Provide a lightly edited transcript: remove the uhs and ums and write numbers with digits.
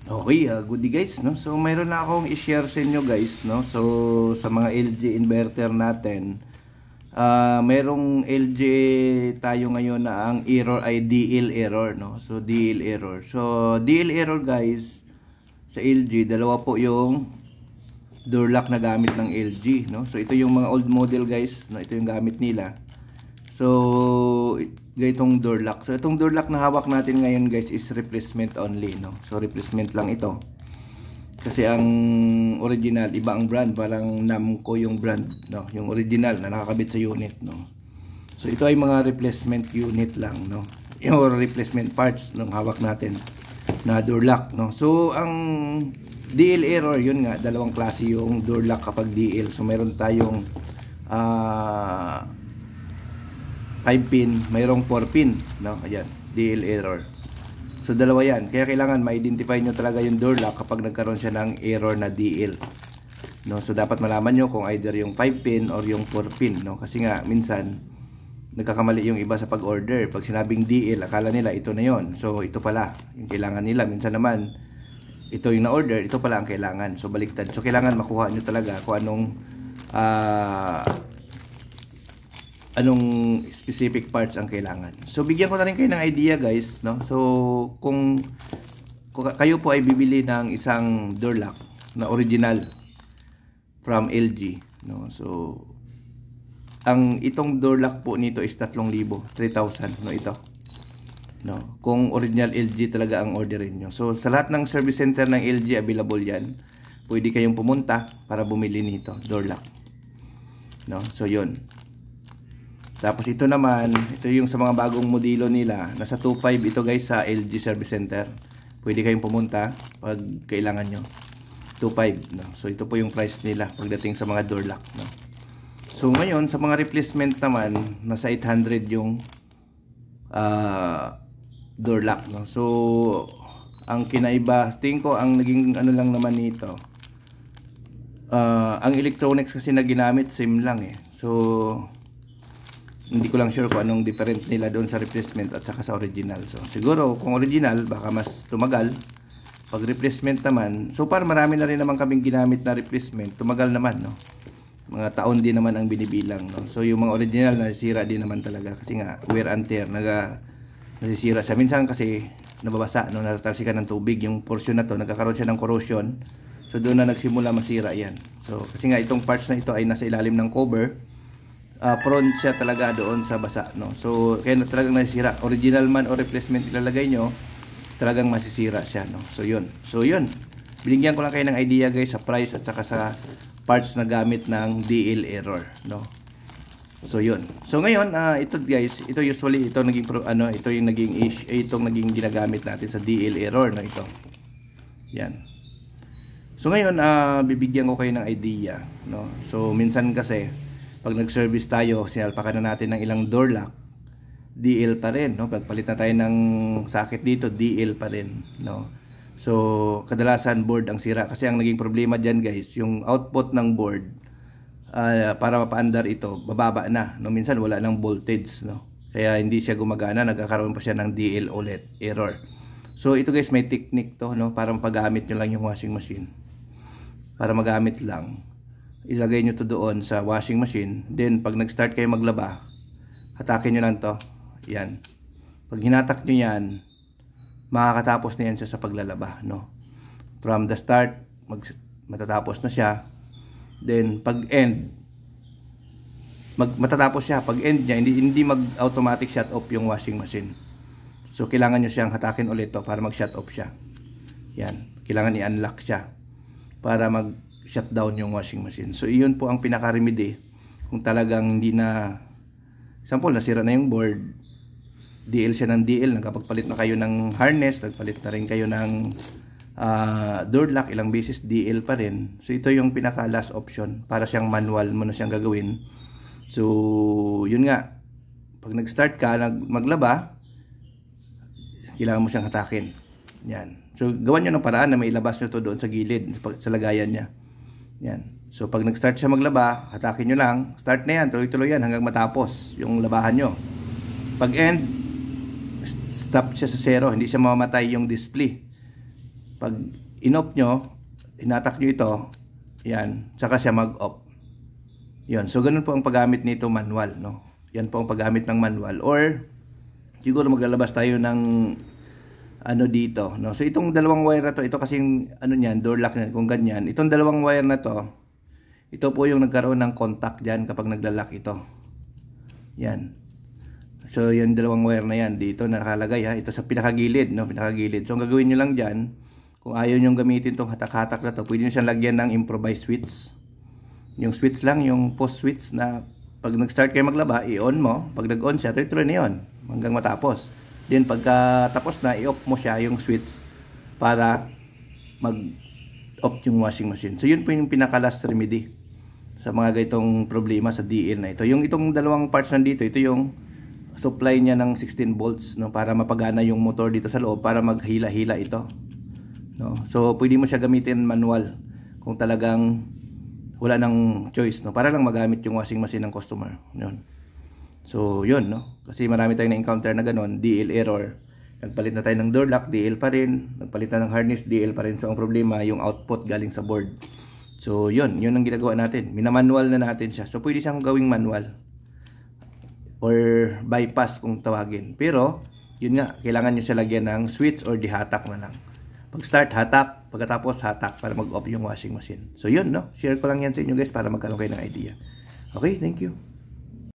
Okay, good day guys, no? So mayroon na akong i-share sa inyo guys, no? So sa mga LG inverter natin, merong LG tayo ngayon na ang error ay DL error, no? So DL error. So DL error guys, sa LG dalawa po yung door lock na gamit ng LG, no? So ito yung mga old model guys, no? Ito yung gamit nila. So itong door lock. So itong door lock na hawak natin ngayon guys is replacement only, no? So replacement lang ito. Kasi ang original iba ang brand, parang Namco yung brand, no? Yung original na nakakabit sa unit, no? So ito ay mga replacement unit lang, no? Yung replacement parts ng hawak natin na door lock, no? So ang DL error, yun nga, dalawang klase yung door lock kapag DL. So meron tayong 5 pin, mayroong 4 pin, no? Ayan, DL error. So dalawa yan. Kaya kailangan ma-identify nyo talaga yung door lock kapag nagkaroon siya ng error na DL. No? So dapat malaman nyo kung either yung 5 pin or yung 4 pin, no? Kasi nga minsan nagkakamali yung iba sa pag-order. Pag sinabing DL, akala nila ito na yon. So ito pala yung kailangan nila. Minsan naman ito yung na-order, ito pala ang kailangan. So baliktad. So kailangan makuha nyo talaga kung anong specific parts ang kailangan. So bigyan ko na rin kayo ng idea guys, no? So kung kayo po ay bibili ng isang door lock na original from LG, no? So ang itong door lock po nito is 3,000, 3,000, no, ito. No, kung original LG talaga ang orderin nyo. So sa lahat ng service center ng LG available 'yan. Pwede kayong pumunta para bumili nito, door lock. No? So 'yun. Tapos ito naman, ito yung sa mga bagong modelo nila. Nasa 2.5 ito guys sa LG Service Center. Pwede kayong pumunta pag kailangan nyo. 2.5, no? So ito po yung price nila pagdating sa mga door lock, no? So ngayon, sa mga replacement naman, nasa 800 yung door lock, no? So ang kinaiba, tingin ko ang naging ano lang naman nito. Ang electronics kasi na ginamit, same lang eh. So hindi ko lang sure kung anong different nila doon sa replacement at saka sa original. So siguro kung original baka mas tumagal. Pag replacement naman, so far marami na rin naman kaming ginamit na replacement, tumagal naman, no? Mga taon din naman ang binibilang, no? So yung mga original nasisira din naman talaga kasi nga wear and tear, nasisira siya. Minsan kasi nababasa, no? Natatalsikan ng tubig yung portion na to, nagkakaroon siya ng corrosion. So doon na nagsimula masira yan. So kasi nga itong parts na ito ay nasa ilalim ng cover, prone siya talaga doon sa basa, no? So kaya talagang nasisira, original man o replacement ilalagay nyo, talagang masisira siya, no? So yun, binigyan ko lang kayo ng idea guys sa price at saka sa parts na gamit ng DL error, no? So yun. So ngayon, ito guys, ito usually ito naging ito yung itong naging ginagamit natin sa DL error, no? Ito yan. So ngayon, bibigyan ko kayo ng idea, no? So minsan kasi pag nag-service tayo, sinalpakan na natin ng ilang door lock, DL pa rin, no? Pagpalit na tayo ng socket dito, DL pa rin, no? So kadalasan board ang sira kasi ang naging problema diyan guys, yung output ng board para mapaandar ito, bababa na, no? Minsan wala nang voltage, no? Kaya hindi siya gumagana, nagkakaroon pa siya ng DL ulit, error. So ito guys, may technique to, no? Para mapagamit nyo lang yung washing machine. Para magamit lang, ilagay nyo to doon sa washing machine. Then pag nag-start kayo maglaba, hatakin nyo lang to. Yan. Pag hinatak nyo yan, makakatapos na yan siya sa paglalaba, no? From the start, matatapos na siya. Then pag end, matatapos siya. Pag end niya, hindi mag-automatic shut off yung washing machine. So kailangan nyo siyang hatakin ulit to para mag-shut off siya. Yan. Kailangan i-unlock siya para mag-shutdown yung washing machine. So iyon po ang pinaka-remedy kung talagang hindi na, example, nasira na yung board, DL siya ng DL, nagkapagpalit na kayo ng harness, nagpalit na rin kayo ng door lock, ilang beses DL pa rin. So ito yung pinaka last option, para siyang manual mo na siyang gagawin. So yun nga, pag nag-start ka, maglaba, kailangan mo siyang hatakin. Yan. So gawan nyo ng paraan na may ilabas nyo to doon sa gilid, sa lagayan niya. Yan. So pag nag-start siya maglaba, hatakin nyo lang, start na yan, tuloy-tuloy yan hanggang matapos yung labahan nyo. Pag end, stop siya sa zero, hindi siya mamamatay yung display. Pag in-off nyo, hinatak nyo ito, yan, saka siya mag-off. Yun, so ganun po ang paggamit nito manual, no? Yan po ang paggamit ng manual. Or, siguro maglalabas tayo ng ano dito, no? So itong dalawang wire na to, ito kasing ano niyan, door lock niyan, kung ganyan. Itong dalawang wire na to, ito po yung nagkaroon ng contact diyan kapag nagla-lock ito. Yan. So yung dalawang wire na yan dito na nakalagay, ha. Ito sa pinakagilid, no, pinakagilid. So ang gagawin niyo lang diyan, kung ayaw niyo gamitin tong hatak-hatak na to, pwede niyo siyang lagyan ng improvised switch. Yung switch lang, yung post switch na pag nag-start kayo maglaba, i-on mo. Pag nag-on siya, tuloy na 'yon hanggang matapos. Then pagka tapos na, i-off mo siya yung switch para mag-off yung washing machine. So yun po yung pinaka-last remedy sa mga ganitong problema sa DL na ito. Yung itong dalawang parts nandito, ito yung supply niya ng 16 volts, no, para mapagana yung motor dito sa loob para maghila-hila ito. No? So pwede mo siya gamitin manual kung talagang wala nang choice, no, para lang magamit yung washing machine ng customer. Yun. So, yun, no? Kasi marami tayong na-encounter na ganun, DL error. Nagpalit na tayo ng door lock, DL pa rin. Nagpalit na ng harness, DL pa rin. So, ang problema, yung output galing sa board. So, yun ang ginagawa natin. Minamanual na natin siya. So, pwede siyang gawing manual. Or bypass kung tawagin. Pero, yun nga, kailangan nyo siya lagyan ng switch or dihatak na lang. Pag start, hatak. Pagkatapos, hatak para mag-off yung washing machine. So, yun, no? Share ko lang yan sa inyo guys para magkaroon kayo ng idea. Okay, thank you.